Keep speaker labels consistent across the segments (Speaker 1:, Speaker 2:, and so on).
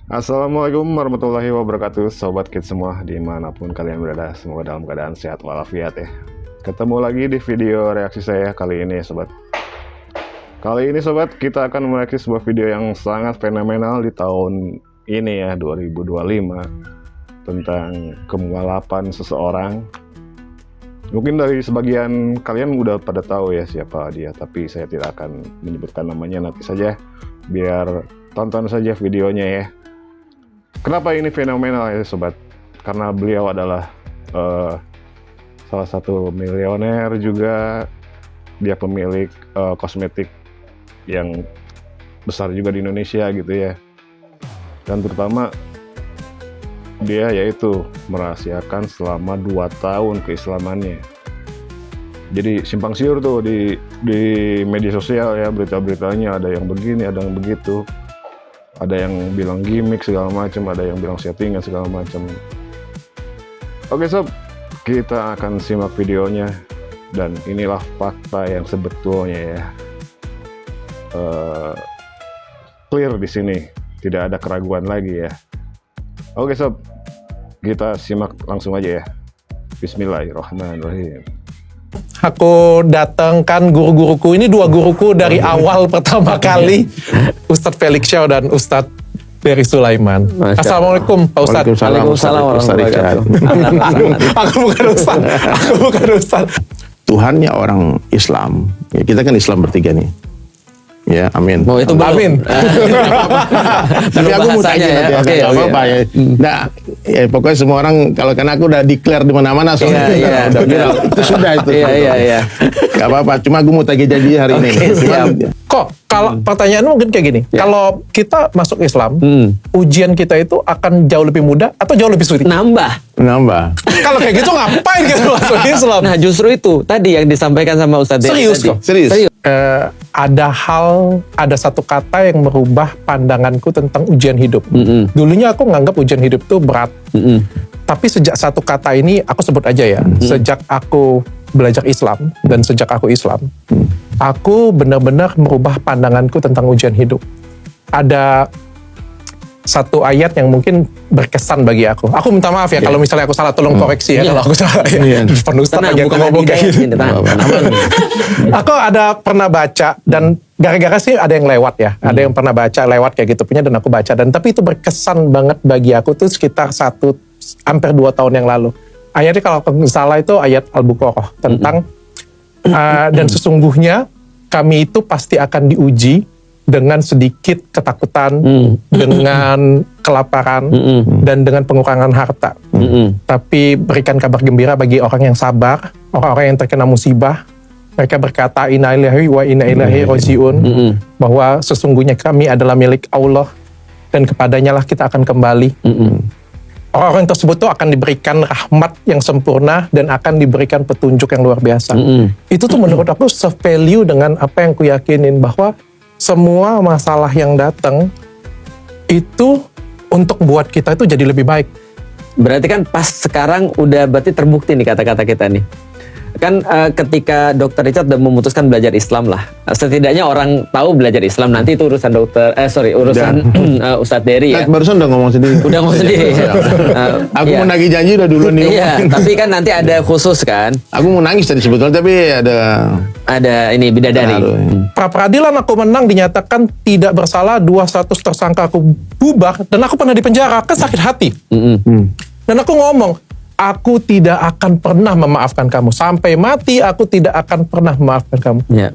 Speaker 1: Assalamualaikum warahmatullahi wabarakatuh, Sobat Kids semua dimanapun kalian berada. Semoga dalam keadaan sehat walafiat ya. Ketemu lagi di video reaksi saya kali ini Sobat. Kali ini Sobat, kita akan mereaksi sebuah video yang sangat fenomenal di tahun ini ya, 2025, tentang kemalapan seseorang. Mungkin dari sebagian kalian udah pada tahu ya siapa dia, tapi saya tidak akan menyebutkan namanya, nanti saja biar tonton saja videonya ya. Kenapa ini fenomenal ya Sobat? Karena beliau adalah salah satu miliuner juga. Dia pemilik kosmetik yang besar juga di Indonesia gitu ya. Dan terutama dia yaitu merahasiakan selama 2 tahun keislamannya. Jadi simpang siur tuh di media sosial ya, berita-beritanya ada yang begini, ada yang begitu. Ada yang bilang gimmick segala macam, ada yang bilang settingan segala macam. Oke Sob, kita akan simak videonya dan inilah fakta yang sebetulnya ya. Clear di sini, tidak ada keraguan lagi ya. Oke Sob, kita simak langsung aja ya. Bismillahirrahmanirrahim.
Speaker 2: Aku datangkan guru-guruku, ini 2 guruku dari awal pertama kali, Ustadz Felix Xiao dan Ustadz Ferry Sulaiman. Assalamualaikum Pak Ustadz.
Speaker 3: Waalaikumsalam warahmatullahi wabarakatuh.
Speaker 2: Aku bukan Ustadz.
Speaker 3: Tuhannya orang Islam, ya, kita kan Islam bertiga nih. Ya, amin.
Speaker 2: Oh, itu amin.
Speaker 3: Tapi aku mau tanya
Speaker 2: ya.
Speaker 3: Oke, apa ya. Nah, ya, pokoknya semua orang kalau kan aku udah declare di mana-mana soalnya. Udah viral. Itu sudah itu.
Speaker 2: Iya.
Speaker 3: Gak apa-apa, cuma aku mau tagih janji hari ini.
Speaker 2: Kok kalau pertanyaan mungkin kayak gini, kalau kita masuk Islam, ujian kita itu akan jauh lebih mudah atau jauh lebih sulit?
Speaker 4: Nambah.
Speaker 2: Kalau kayak gitu ngapain kita masuk Islam?
Speaker 4: Nah justru itu tadi yang disampaikan sama Ustadz Dery
Speaker 2: Serius
Speaker 4: tadi.
Speaker 2: kok?
Speaker 3: Serius.
Speaker 2: Ada satu kata yang merubah pandanganku tentang ujian hidup. Dulunya aku nganggap ujian hidup itu berat. Tapi sejak satu kata ini, aku sebut aja ya, sejak aku belajar Islam dan sejak aku Islam, aku benar-benar merubah pandanganku tentang ujian hidup. Ada satu ayat yang mungkin berkesan bagi aku. Aku minta maaf ya kalau misalnya aku salah, tolong koreksi ya kalau aku salah. Penuh Ustaz lagi aku ngomong kayak gitu. Aku ada pernah baca dan gara-gara sih ada yang lewat ya. Ada yang pernah baca lewat kayak gitu punya dan aku baca, dan tapi itu berkesan banget bagi aku tuh sekitar hampir 2 tahun yang lalu. Ayatnya kalau aku salah itu ayat Al-Baqarah tentang dan sesungguhnya kami itu pasti akan diuji dengan sedikit ketakutan, dengan kelaparan, dan dengan pengurangan harta. Tapi berikan kabar gembira bagi orang yang sabar, orang-orang yang terkena musibah. Mereka berkata, inna lillahi wa inna ilaihi raji'un, bahwa sesungguhnya kami adalah milik Allah, dan kepadanya lah kita akan kembali. Orang-orang tersebut tuh akan diberikan rahmat yang sempurna, dan akan diberikan petunjuk yang luar biasa. Itu tuh menurut aku se-value dengan apa yang ku yakinin, bahwa semua masalah yang datang itu untuk buat kita itu jadi lebih baik.
Speaker 4: Berarti kan pas sekarang udah berarti terbukti nih kata-kata kita nih. Kan ketika Dr. Richard udah memutuskan belajar Islam lah, setidaknya orang tahu belajar Islam, nanti itu urusan Ustadz Dery ya.
Speaker 3: Barusan udah ngomong sendiri. Aku mau nagih janji udah dulu nih.
Speaker 4: Iya, tapi kan nanti ada khusus kan.
Speaker 3: Aku mau nangis tadi sebetulnya, tapi
Speaker 4: ada ini bidadari.
Speaker 2: Pra peradilan aku menang, dinyatakan tidak bersalah, 2 status tersangka aku bubar, dan aku pernah dipenjara, kan sakit hati. Dan aku ngomong, aku tidak akan pernah memaafkan kamu. Sampai mati aku tidak akan pernah memaafkan kamu.
Speaker 4: Ya.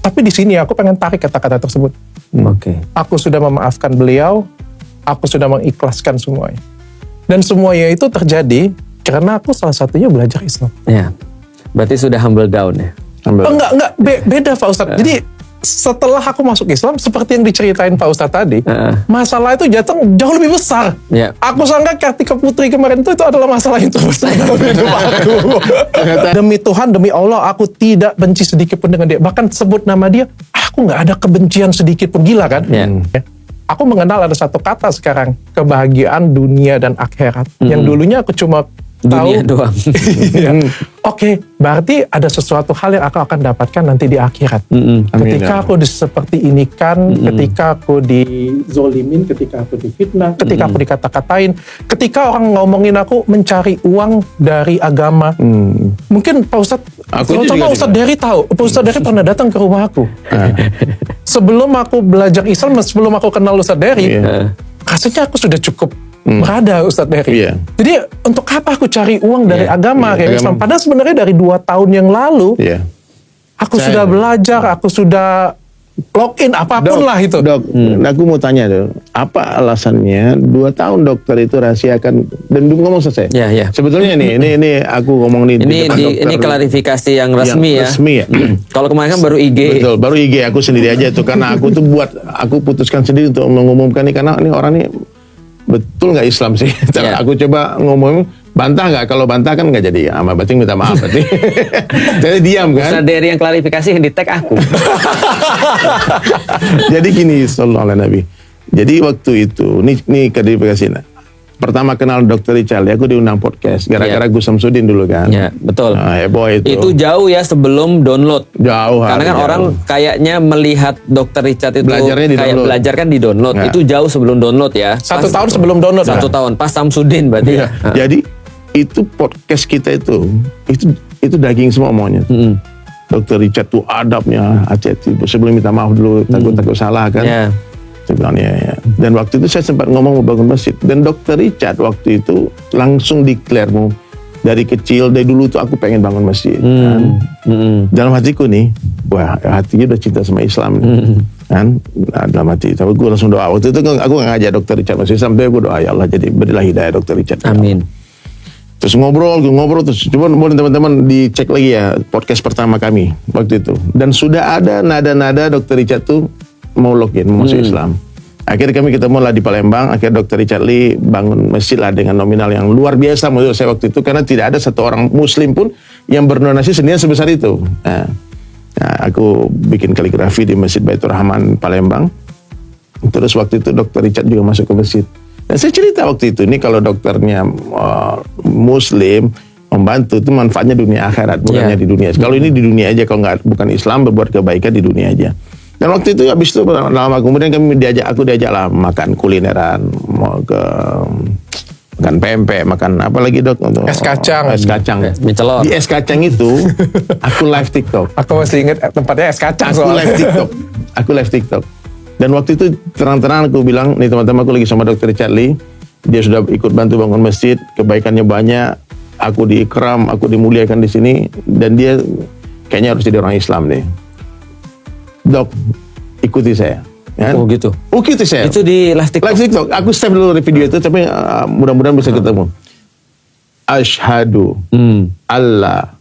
Speaker 2: Tapi di sini aku pengen tarik kata-kata tersebut. Aku sudah memaafkan beliau, aku sudah mengikhlaskan semuanya. Dan semuanya itu terjadi karena aku salah satunya belajar Islam.
Speaker 4: Ya. Berarti sudah humble down ya.
Speaker 2: Enggak, beda Pak Ustadz. Jadi setelah aku masuk Islam, seperti yang diceritain Pak Ustadz tadi, masalah itu jauh lebih besar. Aku sangka Kartika Putri kemarin itu adalah masalah yang terbesar dalam hidup aku. Demi Tuhan, demi Allah, aku tidak benci sedikit pun dengan dia. Bahkan sebut nama dia, aku nggak ada kebencian sedikit pun. Gila kan? Aku mengenal ada satu kata sekarang, kebahagiaan dunia dan akhirat. Yang dulunya aku cuma
Speaker 4: Dunia doang.
Speaker 2: Iya. Oke, berarti ada sesuatu hal yang aku akan dapatkan nanti di akhirat. Ketika aku seperti ini kan, ketika aku dizolimin, ketika aku difitnah, ketika aku dikata-katain, ketika orang ngomongin aku mencari uang dari agama. Mungkin Pak Ustadz, terutama Ustadz Dery tahu, Pak Ustadz Dery pernah datang ke rumah aku. Sebelum aku belajar Islam, sebelum aku kenal Ustadz Dery, rasanya aku sudah cukup berada Ustadz Dery. Jadi untuk apa aku cari uang dari agama kayak Islam? Padahal sebenarnya dari 2 tahun yang lalu, aku sudah belajar, aku sudah login apapun lah itu.
Speaker 3: Dok, aku mau tanya tuh, apa alasannya 2 tahun dokter itu rahasiakan dan ngomong selesai? Sebetulnya ini aku ngomong nih.
Speaker 4: Ini klarifikasi yang resmi ya. Kalau kemarin kan baru IG.
Speaker 3: Betul, baru IG aku sendiri aja tuh, karena aku tuh aku putuskan sendiri untuk mengumumkan nih, karena ini orang nih betul nggak Islam sih. Aku coba ngomong, bantah nggak? Kalau bantah kan nggak jadi. Sama berarti minta maaf berarti. Jadi diam kan?
Speaker 4: Ustadz Dery yang klarifikasi yang di tag aku.
Speaker 3: Jadi gini, sallallahu alaihi Nabi. Jadi waktu itu, nih klarifikasi. Pertama kenal Dr. Richard, aku diundang podcast gara-gara Gus Samsudin dulu kan.
Speaker 4: Betul.
Speaker 3: Heboh itu.
Speaker 4: Itu jauh ya sebelum download.
Speaker 3: Jauh.
Speaker 4: Karena kan orang kayaknya melihat Dr. Richard itu kayak belajar kan di download. Itu jauh sebelum download ya.
Speaker 2: 1 tahun sebelum download.
Speaker 4: 1 tahun. Pas Samsudin berarti.
Speaker 3: Jadi itu podcast kita itu daging semua maunya. Dr. Richard tuh adabnya, hati-hati. Sebelum minta maaf dulu, takut salah kan. Saya bilang ya. Dan waktu itu saya sempat ngomong mau bangun masjid. Dan Dr. Richard waktu itu langsung declare, dari kecil, dari dulu tuh aku pengen bangun masjid. Kan? Dalam hatiku nih, wah hatinya udah cinta sama Islam. Kan? Nah, dalam hati, tapi gue langsung doa. Waktu itu aku gak ngajak Dr. Richard masjid Islam, tapi gue doa, ya Allah jadi berilah hidayah Dr. Richard.
Speaker 4: Amin.
Speaker 3: Terus ngobrol terus. Coba boleh teman-teman dicek lagi ya podcast pertama kami waktu itu. Dan sudah ada nada-nada Dr. Richard tuh mau login, mau masuk Islam. Akhirnya kami ketemu lah di Palembang. Akhirnya Dr. Richard Lee bangun masjid lah dengan nominal yang luar biasa menurut saya waktu itu, karena tidak ada satu orang Muslim pun yang berdonasi senilai sebesar itu. Nah, aku bikin kaligrafi di Masjid Baitur Rahman Palembang. Terus waktu itu Dr. Richard juga masuk ke masjid. Dan saya cerita waktu itu, ini kalau dokternya Muslim membantu itu manfaatnya dunia akhirat, bukannya di dunia. Kalau ini di dunia aja, kalau bukan Islam berbuat kebaikan di dunia aja. Dan waktu itu habis itu lama kemudian aku diajak lah makan kulineran, mau ke makan pempek, makan apa lagi dok?
Speaker 2: Es kacang.
Speaker 4: Mie celor.
Speaker 3: Di es kacang itu aku live TikTok.
Speaker 2: Aku masih ingat tempatnya es kacang.
Speaker 3: Aku live TikTok. Dan waktu itu terang-terangan aku bilang, nih teman-teman aku lagi sama Dr. Richard Lee, dia sudah ikut bantu bangun masjid, kebaikannya banyak, aku diikram, aku dimuliakan di sini, dan dia kayaknya harus jadi orang Islam deh. Dok, ikuti saya. Kan?
Speaker 4: Oh gitu.
Speaker 3: Ikuti saya.
Speaker 4: Itu di live TikTok.
Speaker 3: Aku save dulu video itu, tapi mudah-mudahan bisa ketemu. Asyhadu Allah.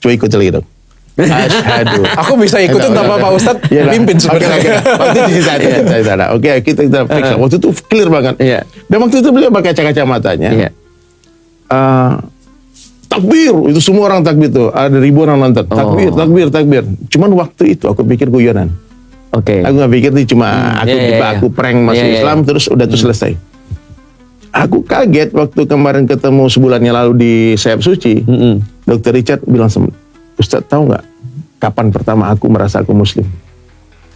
Speaker 3: Coba ikuti lagi dok. Asyhadu.
Speaker 2: Aku bisa ikutin tanpa Pak Ustadz pimpin sebenarnya.
Speaker 3: Waktu itu cerita. Oke, kita fix. Waktu itu clear banget. Dan waktu itu beliau pakai kacamatanya. Takbir, itu semua orang takbir tuh. Ada ribuan orang nonton. Takbir. Cuman waktu itu aku pikir guyonan. Aku gak pikir nih cuma aku prank masuk Islam terus udah tuh selesai. Aku kaget waktu kemarin ketemu sebulan yang lalu di Sayap Suci. Dr. Richard bilang, Ustadz tahu nggak kapan pertama aku merasa aku Muslim?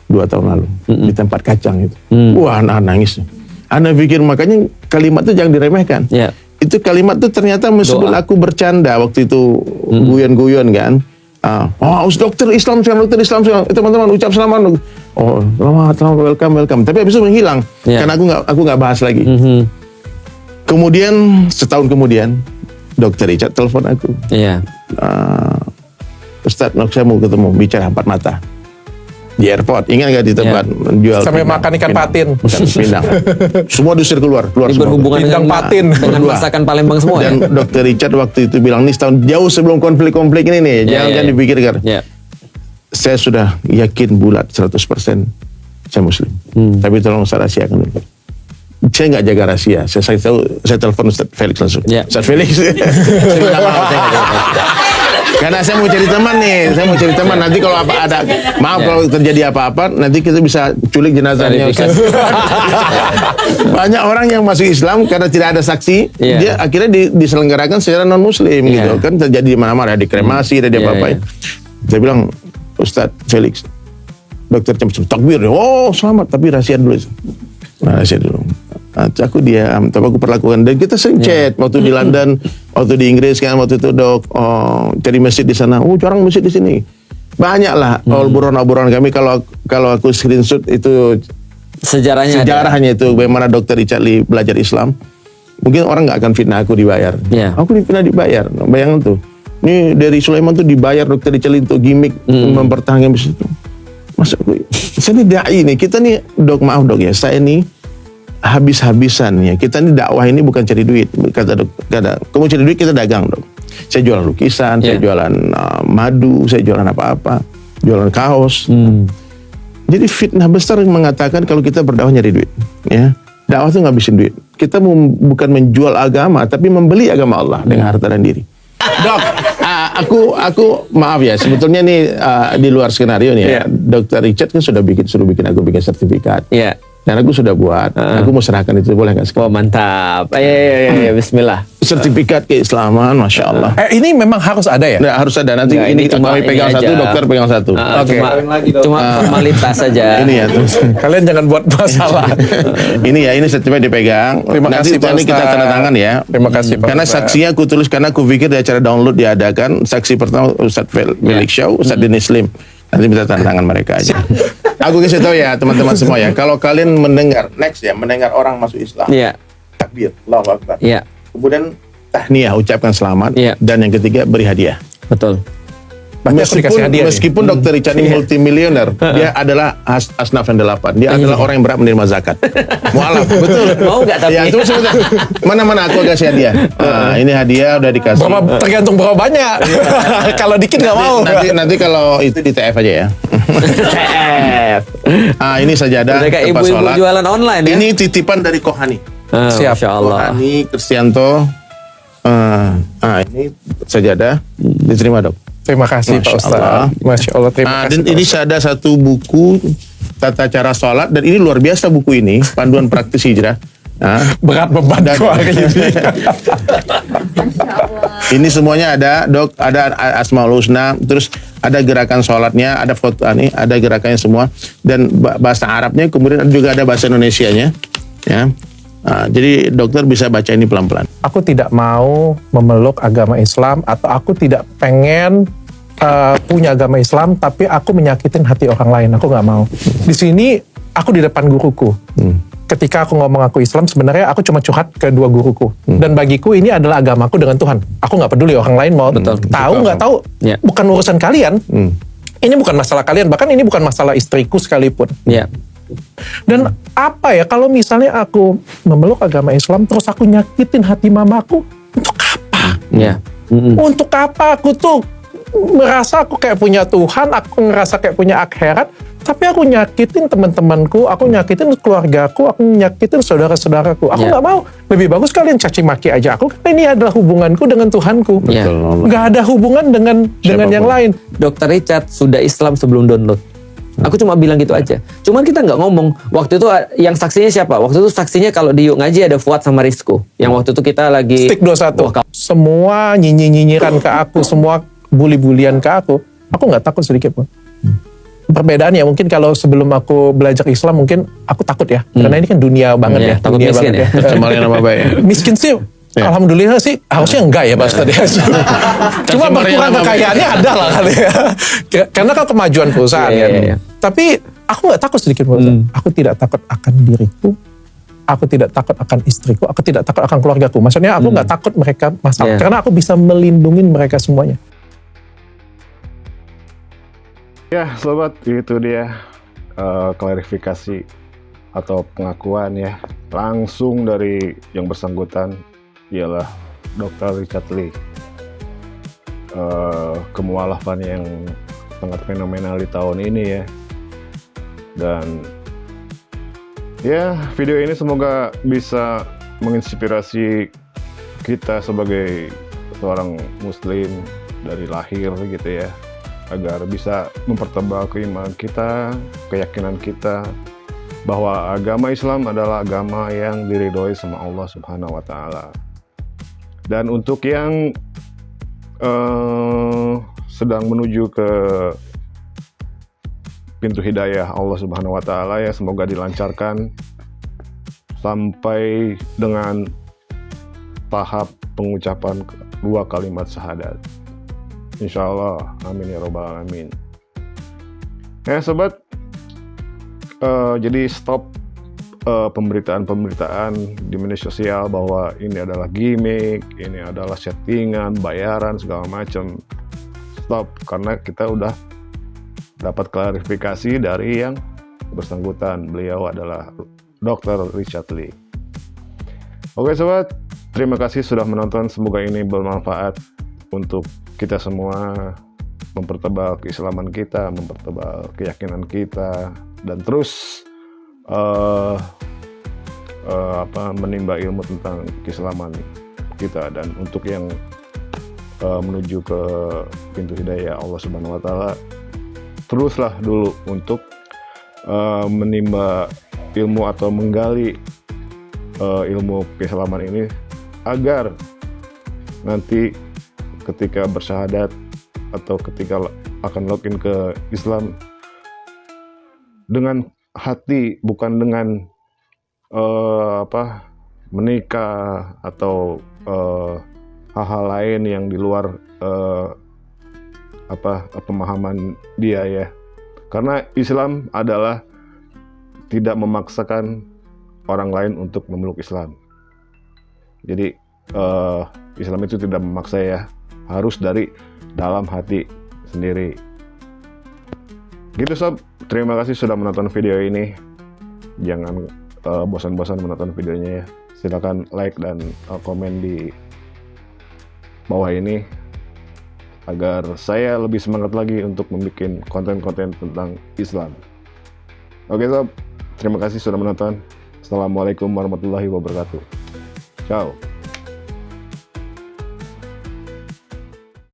Speaker 3: 2 tahun lalu di tempat kacang itu. Wah, anak nangis. Anak pikir makanya kalimat itu jangan diremehkan. Itu kalimat tuh ternyata meskipun aku bercanda waktu itu guyon-guyon kan. Dokter Islam sekarang. Teman-teman ucap selamat. Selamat, welcome. Tapi habis itu menghilang karena aku nggak bahas lagi. Kemudian setahun kemudian Dr. Richard telepon aku. Ustadz, saya mau ketemu, bicara 4 mata. Di airport, ingat nggak di tempat jual
Speaker 2: sampai makan ikan patin,
Speaker 3: pindang. Semua diusir keluar
Speaker 4: semua. Berhubungan
Speaker 2: dengan patin,
Speaker 4: dengan masakan Palembang semua.
Speaker 3: Dan Dr. Richard waktu itu bilang, nih setahun jauh sebelum konflik-konflik ini nih, jangan dipikirkan. Saya sudah yakin bulat 100% saya Muslim. Tapi tolong saya rahasiakan dulu. Saya nggak jaga rahasia. Saya telepon Ustadz Felix langsung. Ustadz Felix. Karena saya mau cari teman nih, nanti kalau ada maaf kalau terjadi apa-apa, nanti kita bisa culik jenazahnya. Banyak orang yang masuk Islam karena tidak ada saksi,
Speaker 4: Iya.
Speaker 3: dia akhirnya diselenggarakan secara non Muslim gitu
Speaker 4: Iya.
Speaker 3: kan, terjadi di mana-mana, di kremasi, ada di
Speaker 4: Iya,
Speaker 3: apa-apa.
Speaker 4: iya.
Speaker 3: Saya bilang, Ustadz Felix, dokter Cem takbir, oh selamat, tapi rahasia dulu. Nah, rahasia dulu. Nah, aku diam, tapi aku perlakukan, dan kita sering chat waktu di London, waktu di Inggris kan, waktu itu dok, cari masjid di sana, jarang masjid di sini. Banyak lah obrolan-obrolan kami, kalau aku screenshot itu
Speaker 4: Sejarahnya ada.
Speaker 3: sejarahnya itu bagaimana Dr. Richard Lee belajar Islam. Mungkin orang nggak akan fitnah aku dibayar.
Speaker 4: Iya.
Speaker 3: Aku pernah dibayar. Bayangin tuh. Ini dari Sulaiman tuh dibayar Dr. Richard Lee untuk gimmick mempertahankan bisnis itu. Masa aku, saya ini dai nih. Kita nih dok, maaf dok ya. Saya ini habis-habisan ya. Kita ini dakwah ini bukan cari duit. Kata dok, kamu cari duit, kita dagang dok. Saya jualan lukisan, saya jualan madu, saya jualan apa-apa, jualan kaos. Jadi fitnah besar yang mengatakan kalau kita berdakwah nyari duit, ya. Dakwah itu ngabisin duit. Kita bukan menjual agama, tapi membeli agama Allah dengan harta dan diri. Dok, aku maaf ya, sebetulnya nih di luar skenario nih ya. Dr. Richard kan suruh bikin aku bikin sertifikat.
Speaker 4: Iya.
Speaker 3: Dan aku sudah buat, aku mau serahkan itu, boleh nggak sekarang?
Speaker 4: Oh mantap. Ayo, bismillah.
Speaker 3: Sertifikat keislaman, Masya Allah.
Speaker 2: Ini memang harus ada ya?
Speaker 3: Nah, harus ada, nanti
Speaker 4: Nggak,
Speaker 3: ini
Speaker 4: cuma
Speaker 3: kami pegang
Speaker 4: ini
Speaker 3: satu,
Speaker 4: aja.
Speaker 3: dokter pegang satu.
Speaker 2: Oke.
Speaker 4: Cuma formalitas saja.
Speaker 3: Ini ya, tuh.
Speaker 2: Kalian jangan buat masalah.
Speaker 3: ini sertifikat dipegang.
Speaker 2: Terima
Speaker 3: Nanti
Speaker 2: kasih, Pak
Speaker 3: nanti kita
Speaker 2: Ustaz.
Speaker 3: tanda tangan ya.
Speaker 2: Terima kasih, Pak
Speaker 3: Karena
Speaker 2: Ustaz.
Speaker 3: saksinya aku tulis, karena aku pikir di acara download diadakan. Saksi pertama Ustadz Felix Show, Ustadz Dennis Lim. Nanti minta tanda tangan mereka aja. Aku kasih tahu ya teman-teman semua ya. Kalau kalian mendengar mendengar orang masuk Islam,
Speaker 4: Iya.
Speaker 3: takbir, Allahu Akbar.
Speaker 4: Iya.
Speaker 3: Kemudian tahniyah, ucapkan selamat.
Speaker 4: Iya.
Speaker 3: Dan yang ketiga beri hadiah.
Speaker 4: Betul.
Speaker 2: Berarti aku dikasih hadiah nih.
Speaker 3: Meskipun Dr. Richard ini multimilioner, dia adalah asnaf yang 8. Dia adalah orang yang berat menerima zakat. Mualaf, betul.
Speaker 4: Mau nggak tapi?
Speaker 3: Ya, tunggu sebentar. Mana aku kasih hadiah. Ini hadiah udah dikasih.
Speaker 2: Tergantung berapa banyak. Kalau dikit nggak mau.
Speaker 3: Nanti kalau itu di TF aja ya.
Speaker 4: TF.
Speaker 3: Ini sajadah
Speaker 4: Udah kayak
Speaker 3: tempat
Speaker 4: ibu-ibu
Speaker 3: sholat.
Speaker 4: jualan online ya.
Speaker 3: Ini titipan dari Kohani.
Speaker 2: Siap.
Speaker 4: Masya Allah.
Speaker 3: Kohani Kristianto. Ini sajadah diterima dok.
Speaker 2: Terima kasih Pak
Speaker 3: Masya
Speaker 2: Ustaz.
Speaker 3: Allah.
Speaker 2: Masya Allah, terima kasih.
Speaker 3: Dan
Speaker 2: Pak
Speaker 3: ini
Speaker 2: Ustaz.
Speaker 3: ada satu buku tata cara sholat, dan ini luar biasa buku ini, panduan praktis hijrah.
Speaker 2: Berat bebanku hari ini.
Speaker 3: Ini semuanya ada dok, ada Asmaul Husna, terus ada gerakan sholatnya, ada foto ada gerakannya semua, dan bahasa Arabnya, kemudian juga ada bahasa Indonesianya, ya. Jadi dokter bisa baca ini pelan-pelan.
Speaker 2: Aku tidak mau memeluk agama Islam, atau aku tidak pengen punya agama Islam, tapi aku menyakitin hati orang lain. Aku nggak mau. Di sini aku di depan guruku. Ketika aku ngomong aku Islam, sebenarnya aku cuma curhat ke dua guruku. Dan bagiku ini adalah agamaku dengan Tuhan. Aku nggak peduli orang lain mau tahu nggak tahu.
Speaker 4: Ya.
Speaker 2: Bukan urusan kalian. Ini bukan masalah kalian. Bahkan ini bukan masalah istriku sekalipun.
Speaker 4: Iya.
Speaker 2: Dan apa ya, kalau misalnya aku memeluk agama Islam, terus aku nyakitin hati mamaku, untuk apa?
Speaker 4: Iya.
Speaker 2: Untuk apa aku tuh merasa aku kayak punya Tuhan, aku ngerasa kayak punya akhirat, tapi aku nyakitin teman-temanku, aku nyakitin keluargaku, aku nyakitin saudara-saudaraku. Aku nggak mau. Lebih bagus kalian caci maki aja aku, karena ini adalah hubunganku dengan Tuhanku.
Speaker 4: Iya.
Speaker 2: Nggak ada hubungan dengan yang lain.
Speaker 4: Dr. Richard sudah Islam sebelum download. Aku cuma bilang gitu aja. Cuman kita nggak ngomong. Waktu itu yang saksinya siapa? Waktu itu saksinya kalau di Yuk Ngaji ada Fuad sama Rizko. Yang waktu itu kita lagi
Speaker 2: Stick 21. Semua nyinyiran ke aku, semua bully-bulian ke aku nggak takut sedikit pun. Perbedaannya mungkin kalau sebelum aku belajar Islam mungkin aku takut ya. Karena ini kan dunia banget
Speaker 4: Iya,
Speaker 2: ya.
Speaker 4: takut
Speaker 2: Dunia
Speaker 4: miskin
Speaker 2: banget
Speaker 4: ya.
Speaker 3: Cemarin nama baik.
Speaker 2: Miskin sih, alhamdulillah sih harusnya enggak ya Pak Ustadz ya. Cuma berkurang kekayaannya ada lah kali ya. Karena kan kemajuan perusahaan
Speaker 4: Iya,
Speaker 2: kan.
Speaker 4: iya.
Speaker 2: Tapi aku nggak takut sedikit Pak Ustadz. Aku tidak takut akan diriku. Aku tidak takut akan istriku. Aku tidak takut akan keluargaku. Maksudnya aku nggak takut mereka masalah.
Speaker 4: Iya.
Speaker 2: Karena aku bisa melindungi mereka semuanya.
Speaker 1: Ya sobat, itu dia klarifikasi atau pengakuan ya langsung dari yang bersangkutan, ialah Dr. Richard Lee. Kemualafan yang sangat fenomenal di tahun ini ya. Dan ya video ini semoga bisa menginspirasi kita sebagai seorang muslim dari lahir gitu ya, agar bisa mempertebal keimanan kita, keyakinan kita bahwa agama Islam adalah agama yang diridhoi sama Allah Subhanahu wa taala. Dan untuk yang sedang menuju ke pintu hidayah Allah Subhanahu wa taala, ya semoga dilancarkan sampai dengan tahap pengucapan 2 kalimat syahadat. Insya Allah, amin ya robbal alamin. Ya sobat, jadi stop pemberitaan di media sosial bahwa ini adalah gimmick, ini adalah settingan, bayaran segala macam. Stop, karena kita udah dapat klarifikasi dari yang bersangkutan. Beliau adalah Dr. Richard Lee. Oke sobat, terima kasih sudah menonton. Semoga ini bermanfaat untuk kita semua, mempertebal keislaman kita, mempertebal keyakinan kita, dan terus menimba ilmu tentang keislaman kita. Dan untuk yang menuju ke pintu hidayah Allah Subhanahu wa taala, teruslah dulu untuk menimba ilmu atau menggali ilmu keislaman ini, agar nanti ketika bersyahadat atau ketika akan login ke Islam dengan hati, bukan dengan menikah atau hal-hal lain yang di luar pemahaman dia ya. Karena Islam adalah tidak memaksakan orang lain untuk memeluk Islam. Jadi Islam itu tidak memaksa ya, harus dari dalam hati sendiri. Gitu sob, terima kasih sudah menonton video ini. Jangan bosan-bosan menonton videonya ya. Silakan like dan komen di bawah ini agar saya lebih semangat lagi untuk membuat konten-konten tentang Islam. Oke sob, terima kasih sudah menonton. Assalamualaikum warahmatullahi wabarakatuh. Ciao.